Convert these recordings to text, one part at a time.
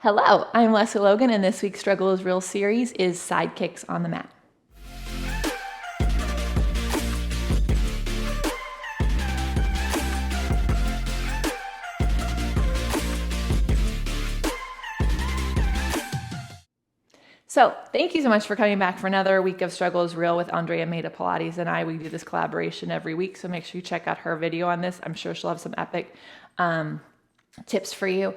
Hello, I'm Lesley Logan, and this week's Struggle is Real series is side kicks on the mat. So thank you so much for coming back for another week of Struggle is Real with Andrea, Maida, Pilates, and I. We do this collaboration every week, so make sure you check out her video on this. I'm sure she'll have some epic tips for you.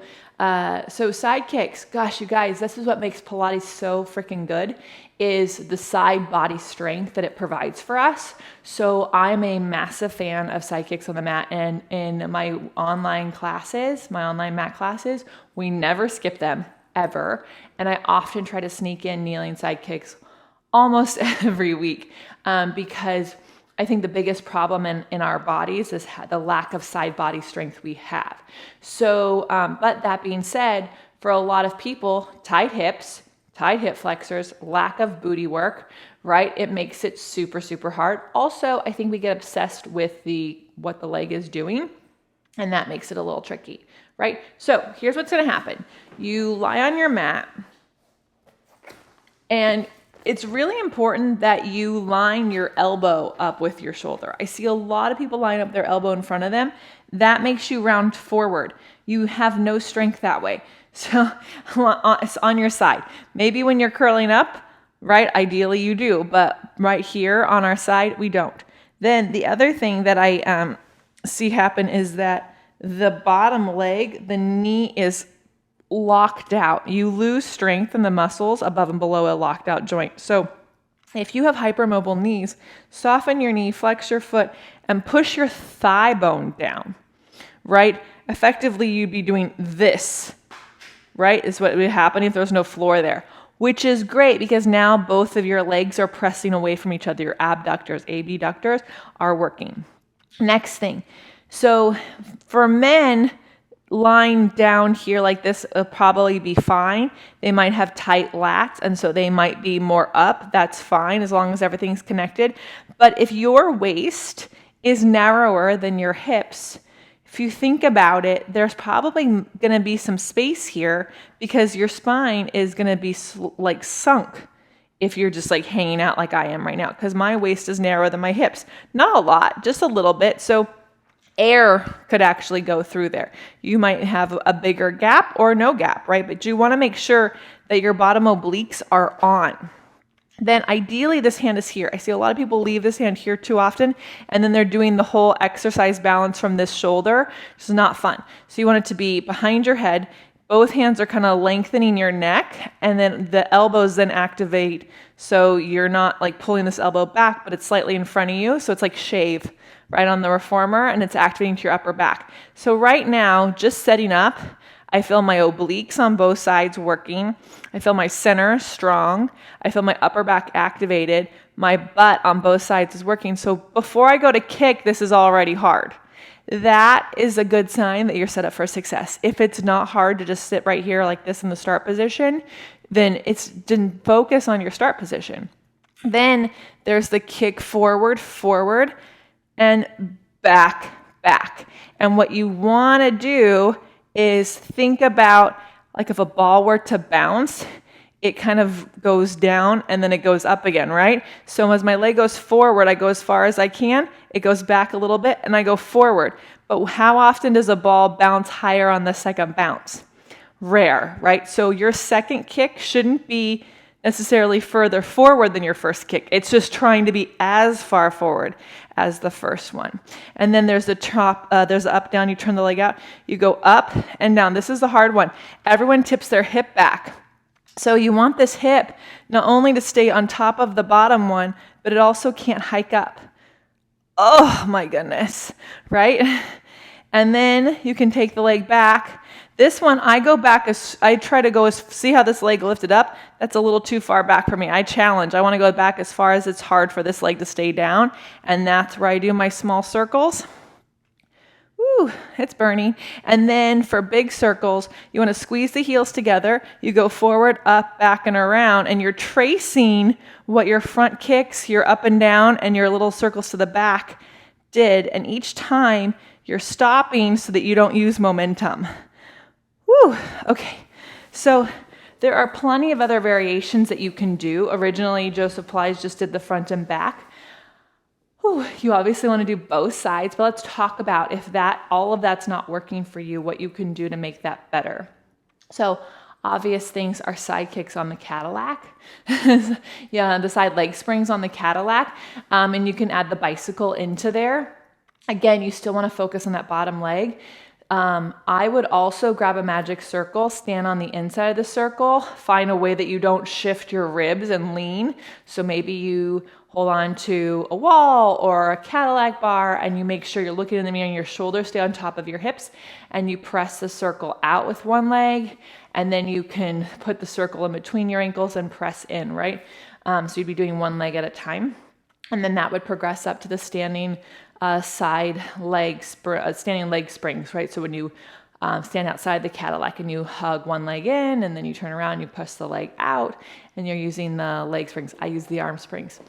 So side kicks, gosh, you guys, this is what makes Pilates so freaking good, is the side body strength that it provides for us. So I'm a massive fan of side kicks on the mat, and in my online mat classes, we never skip them ever. And I often try to sneak in kneeling side kicks almost every week because I think the biggest problem in our bodies is the lack of side body strength we have. So, but that being said, for a lot of people, tight hips, tight hip flexors, lack of booty work, right? It makes it super, super hard. Also, I think we get obsessed with what the leg is doing, and that makes it a little tricky, right? So here's what's going to happen. You lie on your mat, and it's really important that you line your elbow up with your shoulder. I see a lot of people line up their elbow in front of them. That makes you round forward. You have no strength that way. So it's on your side. Maybe when you're curling up, right? Ideally you do, but right here on our side, we don't. Then the other thing that I see happen is that the bottom leg, the knee is locked out. You lose strength in the muscles above and below a locked out joint. So if you have hypermobile knees, soften your knee, flex your foot, and push your thigh bone down, right? Effectively, you'd be doing this, right? Is what would happen if there's no floor there, which is great because now both of your legs are pressing away from each other. Your abductors, abductors are working. Next thing. So for men, lying down here like this will probably be fine. They might have tight lats, and so they might be more up. That's fine as long as everything's connected. But if your waist is narrower than your hips, if you think about it, there's probably going to be some space here because your spine is going to be like sunk if you're just like hanging out like I am right now, because my waist is narrower than my hips. Not a lot, just a little bit. So air could actually go through there. You might have a bigger gap or no gap, right? But you want to make sure that your bottom obliques are on. Then ideally this hand is here. I see a lot of people leave this hand here too often, and then they're doing the whole exercise balance from this shoulder, which is not fun. So you want it to be behind your head. Both hands are kind of lengthening your neck, and then the elbows then activate. So you're not like pulling this elbow back, but it's slightly in front of you. So it's like shave right on the reformer, and it's activating to your upper back. So right now, just setting up, I feel my obliques on both sides working. I feel my center strong. I feel my upper back activated. My butt on both sides is working. So before I go to kick, this is already hard. That is a good sign that you're set up for success. If it's not hard to just sit right here like this in the start position, then didn't focus on your start position. Then there's the kick forward, and back. And what you want to do is think about, like if a ball were to bounce, it kind of goes down and then it goes up again, right? So as my leg goes forward, I go as far as I can, it goes back a little bit, and I go forward. But how often does a ball bounce higher on the second bounce? Rare, right? So your second kick shouldn't be necessarily further forward than your first kick. It's just trying to be as far forward as the first one. And then there's the chop, there's the up, down, you turn the leg out, you go up and down. This is the hard one. Everyone tips their hip back. So you want this hip not only to stay on top of the bottom one, but it also can't hike up. Oh my goodness, right? And then you can take the leg back. This one, I try to go see how this leg lifted up? That's a little too far back for me. I want to go back as far as it's hard for this leg to stay down. And that's where I do my small circles. Woo, it's burning. And then for big circles, you want to squeeze the heels together. You go forward, up, back, and around. And you're tracing what your front kicks, your up and down, and your little circles to the back did. And each time you're stopping so that you don't use momentum. Woo, okay. So there are plenty of other variations that you can do. Originally, Joseph Pilates just did the front and back. Whew, you obviously want to do both sides, but let's talk about if all of that's not working for you, what you can do to make that better. So obvious things are side kicks on the Cadillac. Yeah, the side leg springs on the Cadillac. And you can add the bicycle into there. Again, you still want to focus on that bottom leg. I would also grab a magic circle, stand on the inside of the circle, find a way that you don't shift your ribs and lean. So maybe you hold on to a wall or a Cadillac bar and you make sure you're looking in the mirror and your shoulders stay on top of your hips, and you press the circle out with one leg, and then you can put the circle in between your ankles and press in, right? So you'd be doing one leg at a time. And then that would progress up to the standing standing leg springs, right? So when you stand outside the Cadillac and you hug one leg in, and then you turn around, you push the leg out, and you're using the leg springs. I use the arm springs.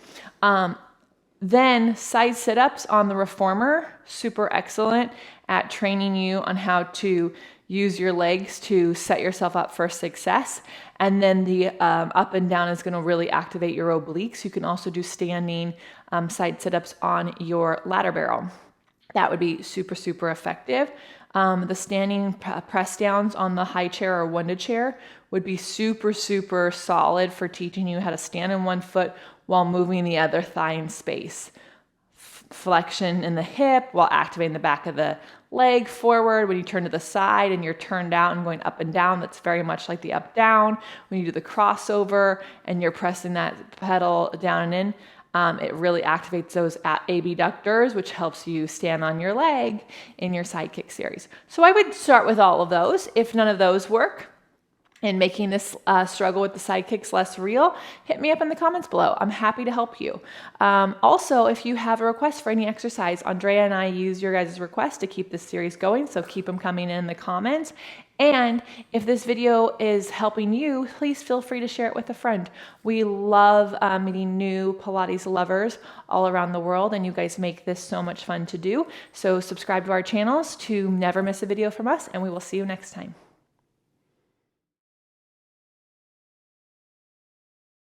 Then side sit-ups on the reformer, super excellent at training you on how to use your legs to set yourself up for success. And then the up and down is going to really activate your obliques. You can also do standing side sit-ups on your ladder barrel. That would be super, super effective. The standing press downs on the high chair or winded chair would be super, super solid for teaching you how to stand in one foot while moving the other thigh in space. Flexion in the hip while activating the back of the leg forward. When you turn to the side and you're turned out and going up and down, that's very much like the up down. When you do the crossover and you're pressing that pedal down and in, it really activates those abductors, which helps you stand on your leg in your side kick series. So I would start with all of those. If none of those work, and making this struggle with the side kicks less real, hit me up in the comments below. I'm happy to help you. Also, if you have a request for any exercise, Andrea and I use your guys' request to keep this series going, so keep them coming in the comments. And if this video is helping you, please feel free to share it with a friend. We love meeting new Pilates lovers all around the world, and you guys make this so much fun to do. So subscribe to our channels to never miss a video from us, and we will see you next time.